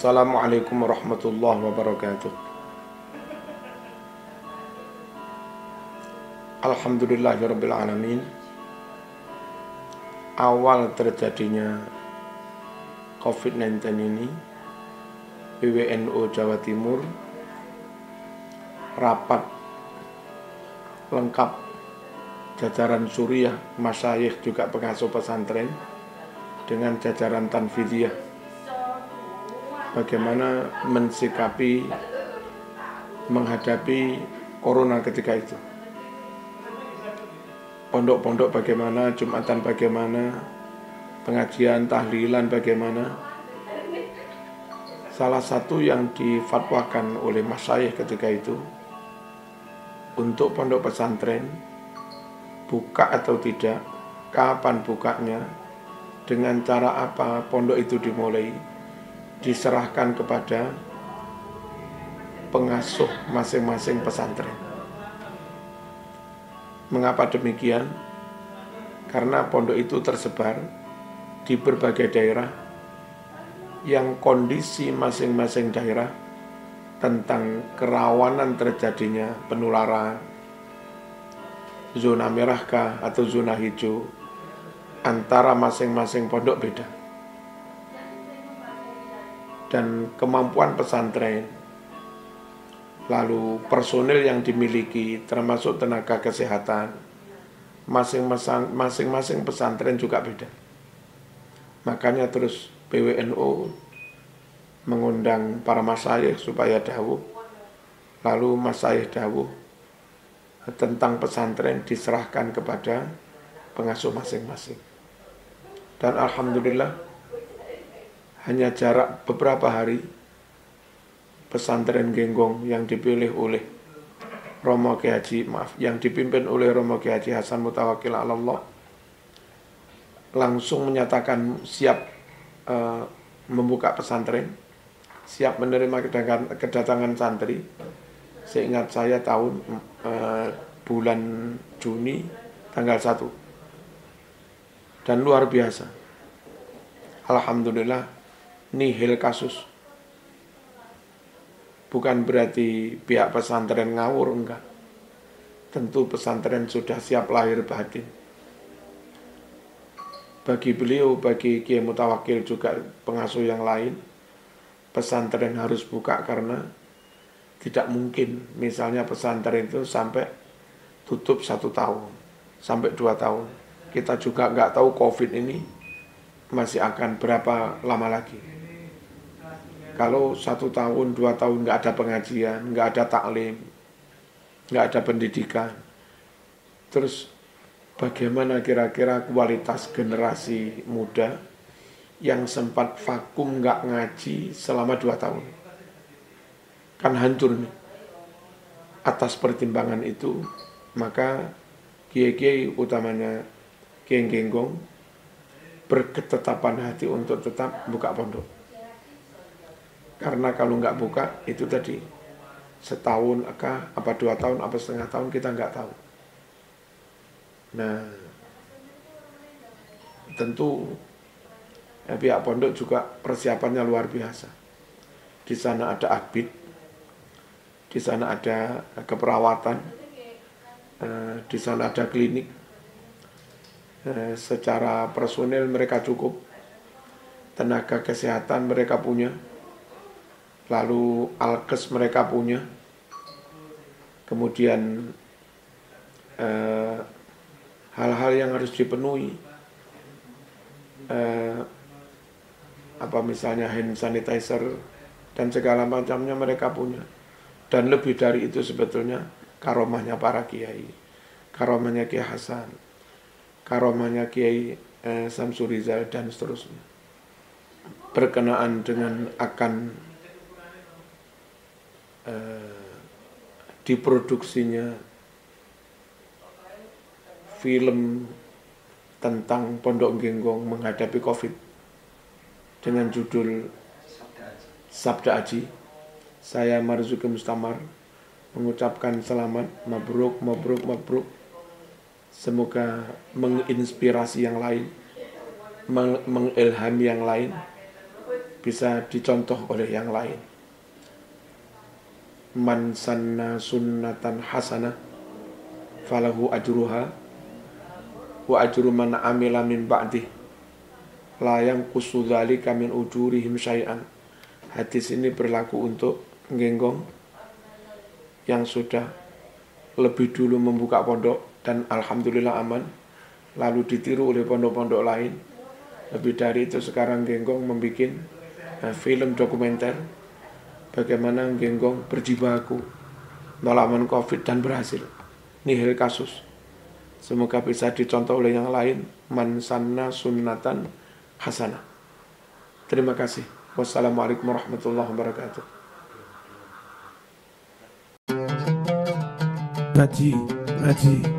Assalamualaikum warahmatullahi wabarakatuh. Alhamdulillahirabbil alamin. Awal terjadinya COVID-19 ini, PWNU Jawa Timur rapat lengkap jajaran suriah, masyayikh juga pengasuh pesantren dengan jajaran tanfidiyah, bagaimana mensikapi menghadapi corona ketika itu. Pondok-pondok bagaimana, Jumatan bagaimana, pengajian, tahlilan bagaimana. Salah satu yang difatwakan oleh masyayikh ketika itu, untuk pondok pesantren, buka atau tidak, kapan bukanya, dengan cara apa pondok itu dimulai, diserahkan kepada pengasuh masing-masing pesantren. Mengapa demikian? Karena pondok itu tersebar di berbagai daerah, yang kondisi masing-masing daerah tentang kerawanan terjadinya penularan, zona merahkah atau zona hijau, antara masing-masing pondok beda. Dan kemampuan pesantren, lalu personil yang dimiliki termasuk tenaga kesehatan, masing-masing pesantren juga beda. Makanya terus PWNU mengundang para masyayikh supaya dawuh, lalu masyayikh dawuh tentang pesantren diserahkan kepada pengasuh masing-masing. Dan alhamdulillah, hanya jarak beberapa hari, pesantren Genggong yang dipilih oleh Romo Kiai Haji, yang dipimpin oleh Romo Kiai Haji Hasan Mutawakkil 'ala Allah, langsung menyatakan siap membuka pesantren, siap menerima kedatangan santri. Seingat saya tahun bulan Juni tanggal 1. Dan luar biasa, alhamdulillah, nihil kasus. Bukan berarti pihak pesantren ngawur, enggak. Tentu pesantren sudah siap lahir batin. Bagi beliau, bagi Kiai Mutawakkil juga pengasuh yang lain, pesantren harus buka karena tidak mungkin misalnya pesantren itu sampai tutup 1 tahun, sampai 2 tahun. Kita juga enggak tahu COVID ini masih akan berapa lama lagi. Kalau 1 tahun, 2 tahun nggak ada pengajian, nggak ada taklim, nggak ada pendidikan, terus bagaimana kira-kira kualitas generasi muda yang sempat vakum nggak ngaji selama 2 tahun? Kan hancur nih. Atas pertimbangan itu, maka kiai-kiai utamanya Kiai Genggong berketetapan hati untuk tetap buka pondok. Karena kalau nggak buka, itu tadi, setahun apa 2 tahun, apa setengah tahun, kita nggak tahu. Nah, tentu pihak pondok juga persiapannya luar biasa. Di sana ada adbid, di sana ada keperawatan, di sana ada klinik. Secara personil mereka cukup, tenaga kesehatan mereka punya, lalu alkes mereka punya, kemudian hal-hal yang harus dipenuhi, misalnya hand sanitizer dan segala macamnya mereka punya. Dan lebih dari itu sebetulnya karomahnya para kiai, karomahnya Kiai Hasan, karomahnya Kiai Samsul Rizal dan seterusnya, berkenaan dengan akan diproduksinya film tentang Pondok Genggong menghadapi COVID dengan judul Sabda Aji. Saya Marzuki Mustamar mengucapkan selamat, mabruk, mabruk, mabruk. Semoga menginspirasi yang lain, mengilhami yang lain, bisa dicontoh oleh yang lain. Man sanna sunnatan hasanah falahu ajruha wa ajru man amila min ba'dih la yanqusu dzalika min ujurihim syai'an. Hadis ini berlaku untuk nggenggong yang sudah lebih dulu membuka pondok dan alhamdulillah aman, lalu ditiru oleh pondok-pondok lain. Lebih dari itu sekarang nggenggong membuat film dokumenter bagaimana nggenggong berjibaku melawan COVID dan berhasil, nihil kasus. Semoga bisa dicontoh oleh yang lain. Man sanna sunnatan hasanah. Terima kasih. Wassalamualaikum warahmatullahi wabarakatuh. Ngaji